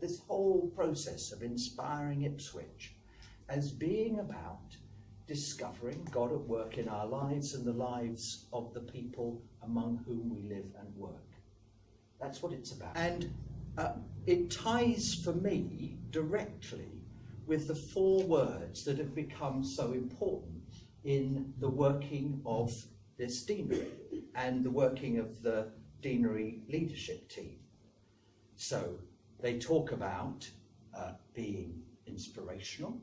this whole process of inspiring Ipswich as being about discovering God at work in our lives and the lives of the people among whom we live and work. That's what it's about. And it ties for me directly with the 4 words that have become so important in the working of this deanery and the working of the deanery leadership team. So they talk about being inspirational,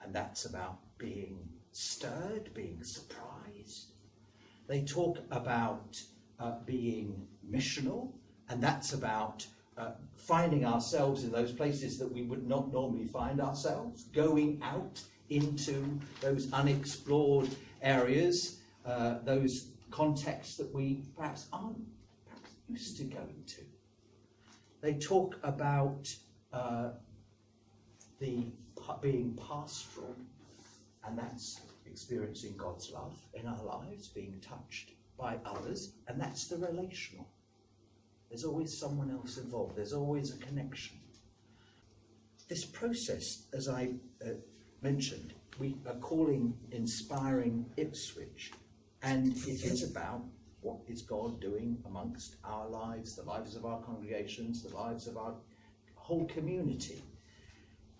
and that's about being stirred, being surprised. They talk about being missional, and that's about finding ourselves in those places that we would not normally find ourselves, going out into those unexplored areas, those contexts that we perhaps aren't used to going to. They talk about being pastoral, and that's experiencing God's love in our lives, being touched by others, and that's the relational. There's always someone else involved. There's always a connection. This process, as I mentioned, we are calling Inspiring Ipswich, and it is about what is God doing amongst our lives, the lives of our congregations, the lives of our whole community.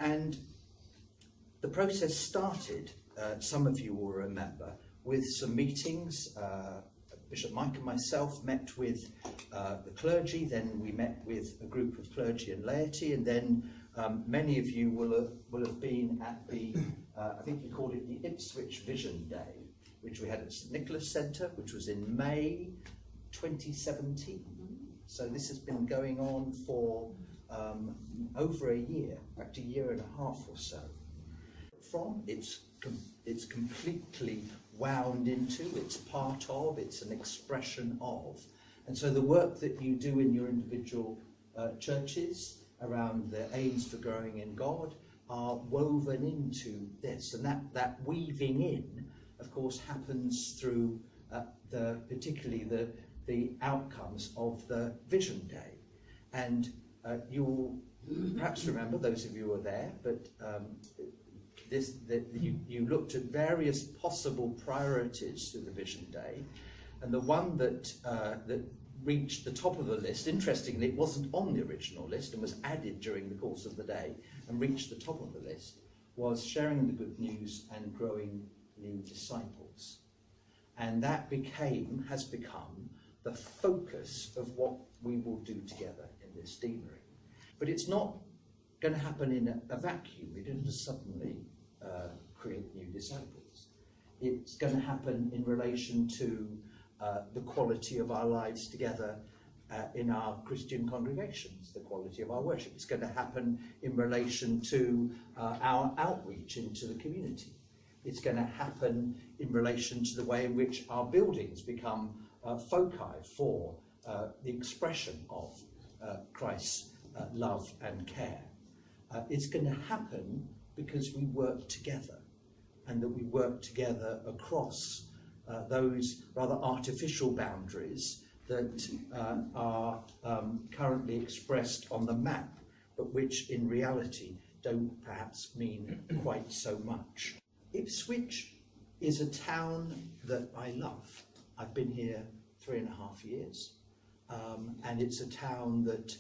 And the process started, some of you will remember, with some meetings. Bishop Mike and myself met with the clergy, then we met with a group of clergy and laity, and then many of you will have been at the, I think we called it the Ipswich Vision Day, which we had at St Nicholas Centre, which was in May 2017. So this has been going on for over a year, in fact a year and a half or so. It's completely wound into, it's part of, it's an expression of. And so the work that you do in your individual churches around the aims for growing in God are woven into this. And that weaving in, of course, happens through particularly the outcomes of the Vision Day. And you'll perhaps remember, those of you who are there, but you looked at various possible priorities through the Vision Day, and the one that reached the top of the list, interestingly, it wasn't on the original list and was added during the course of the day and reached the top of the list, was sharing the good news and growing new disciples. And that has become the focus of what we will do together in this deanery. But it's not going to happen in a vacuum. We didn't just suddenly create new disciples. It's going to happen in relation to the quality of our lives together in our Christian congregations, the quality of our worship. It's going to happen in relation to our outreach into the community. It's going to happen in relation to the way in which our buildings become foci for the expression of Christ's love and care. It's going to happen because we work together, and that we work together across those rather artificial boundaries that are currently expressed on the map, but which in reality don't perhaps mean quite so much. Ipswich is a town that I love. I've been here 3.5 years, and it's a town that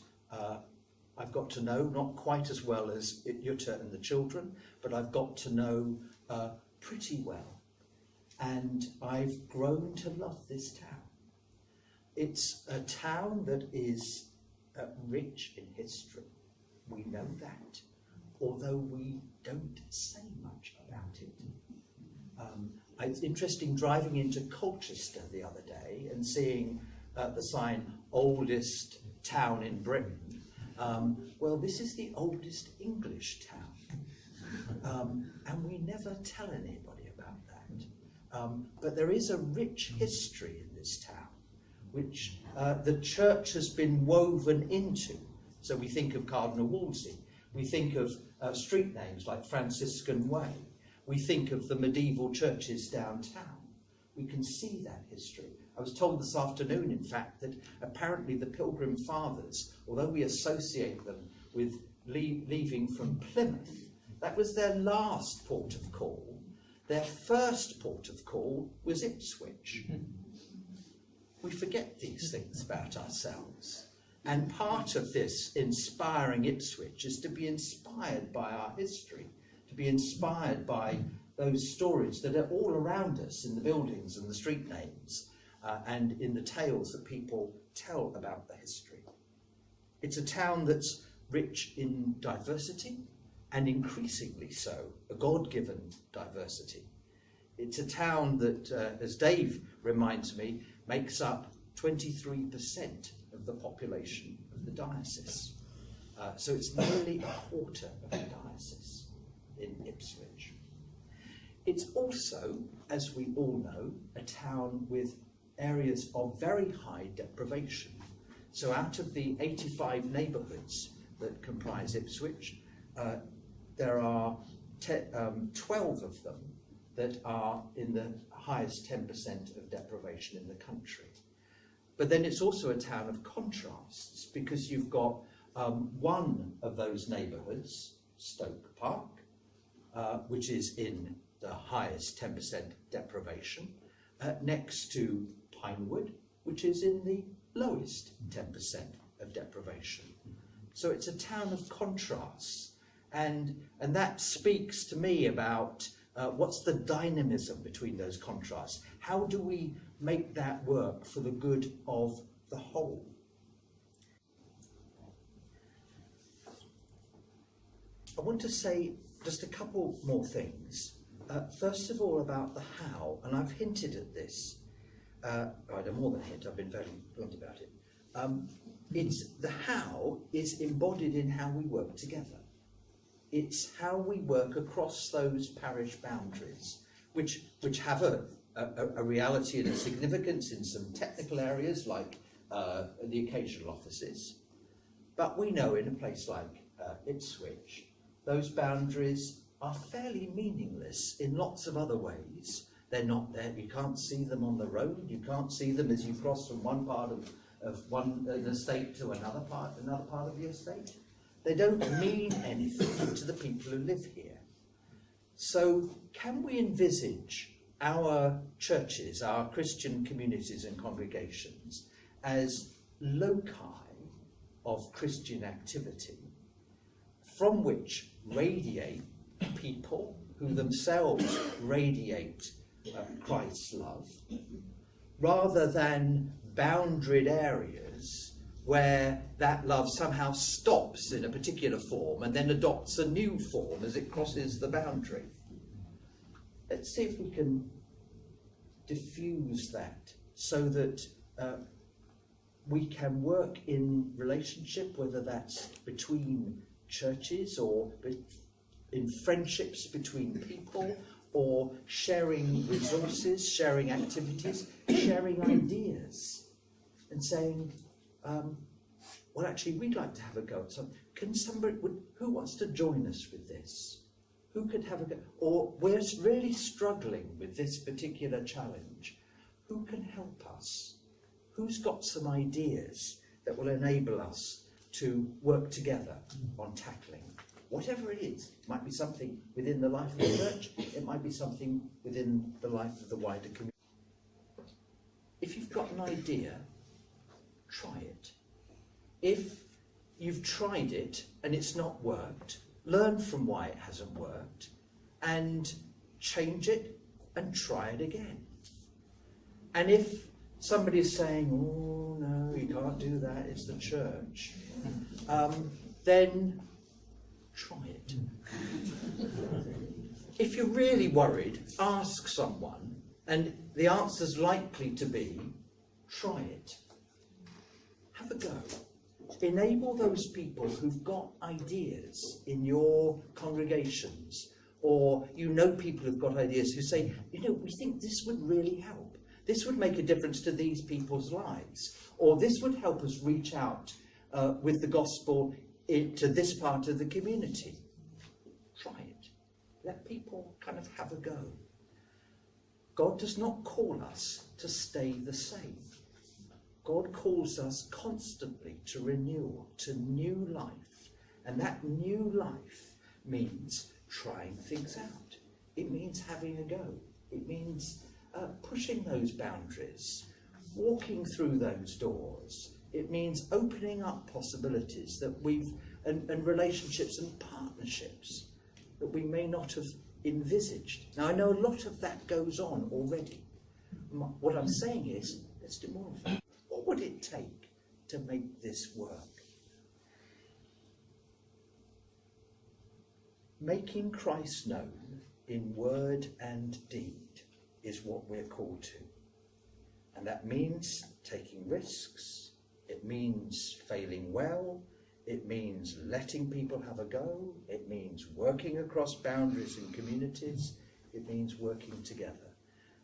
I've got to know, not quite as well as Jutta and the children, but I've got to know pretty well. And I've grown to love this town. It's a town that is rich in history. We know that, although we don't say much about it. It's interesting driving into Colchester the other day and seeing the sign, oldest town in Britain. Well, this is the oldest English town, and we never tell anybody about that. But there is a rich history in this town, which the church has been woven into. So we think of Cardinal Wolsey, we think of street names like Franciscan Way, we think of the medieval churches downtown. We can see that history, was told this afternoon, in fact, that apparently the Pilgrim Fathers, although we associate them with leaving from Plymouth, that was their last port of call. Their first port of call was Ipswich. We forget these things about ourselves. And part of this inspiring Ipswich is to be inspired by our history, to be inspired by those stories that are all around us in the buildings and the street names and in the tales that people tell about the history. It's a town that's rich in diversity, and increasingly so, a God-given diversity. It's a town that, as Dave reminds me, makes up 23% of the population of the diocese. So it's nearly a quarter of the diocese in Ipswich. It's also, as we all know, a town with areas of very high deprivation. So out of the 85 neighbourhoods that comprise Ipswich, there are 12 of them that are in the highest 10% of deprivation in the country. But then it's also a town of contrasts, because you've got one of those neighbourhoods, Stoke Park, which is in the highest 10% deprivation, next to Pinewood, which is in the lowest 10% of deprivation. So it's a town of contrasts, and that speaks to me about what's the dynamism between those contrasts. How do we make that work for the good of the whole? I want to say just a couple more things. First of all, about the how, and I've hinted at this. I don't more than hint, I've been very blunt about it. It's the how is embodied in how we work together. It's how we work across those parish boundaries, which have a reality and a significance in some technical areas like the occasional offices. But we know in a place like Ipswich, those boundaries are fairly meaningless in lots of other ways. They're not there, you can't see them on the road, you can't see them as you cross from one part of one estate to another part of the estate. They don't mean anything to the people who live here. So can we envisage our churches, our Christian communities and congregations, as loci of Christian activity from which radiate people who themselves radiate Christ's love, rather than boundaried areas where that love somehow stops in a particular form and then adopts a new form as it crosses the boundary? Let's see if we can diffuse that so that we can work in relationship, whether that's between churches or in friendships between people, or sharing resources, sharing activities, sharing ideas, and saying, well, actually, we'd like to have a go at something. Can somebody, who wants to join us with this? Who could have a go? Or we're really struggling with this particular challenge. Who can help us? Who's got some ideas that will enable us to work together on tackling? Whatever it is, it might be something within the life of the church, it might be something within the life of the wider community. If you've got an idea, try it. If you've tried it and it's not worked, learn from why it hasn't worked and change it and try it again. And if somebody is saying, oh no, you can't do that, it's the church, then try it. If you're really worried, ask someone, and the answer's likely to be, try it. Have a go. Enable those people who've got ideas in your congregations, or you know people who've got ideas who say, you know, we think this would really help. This would make a difference to these people's lives, or this would help us reach out with the gospel to this part of the community. Try it. Let people kind of have a go. God does not call us to stay the same. God calls us constantly to renewal, to new life. And that new life means trying things out. It means having a go. It means pushing those boundaries, walking through those doors. It means opening up possibilities that and relationships and partnerships that we may not have envisaged. Now, I know a lot of that goes on already. What I'm saying is, let's do more of that. What would it take to make this work? Making Christ known in word and deed is what we're called to. And that means taking risks. It means failing well. It means letting people have a go. It means working across boundaries and communities. It means working together.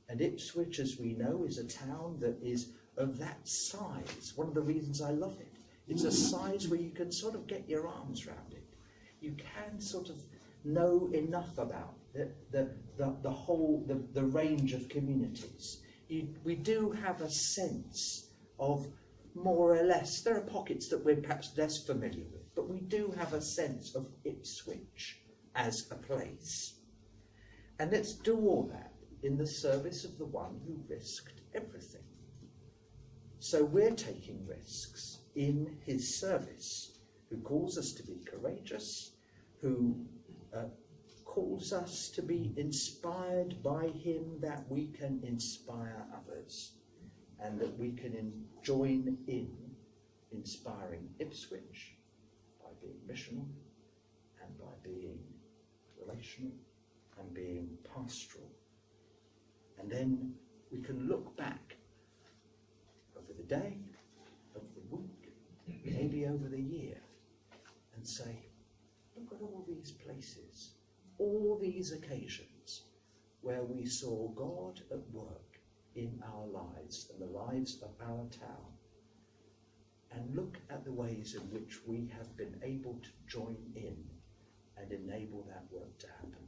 And Ipswich, as we know, is a town that is of that size. One of the reasons I love it. It's a size where you can sort of get your arms around it. You can sort of know enough about the whole range of communities. We do have a sense of more or less. There are pockets that we're perhaps less familiar with, but we do have a sense of Ipswich as a place. And let's do all that in the service of the one who risked everything. So we're taking risks in his service, who calls us to be courageous, who calls us to be inspired by him, that we can inspire others, and that we can join in inspiring Ipswich by being missional and by being relational and being pastoral. And then we can look back over the day, over the week, maybe over the year, and say, look at all these places, all these occasions where we saw God at work in our lives and the lives of our town, and look at the ways in which we have been able to join in and enable that work to happen.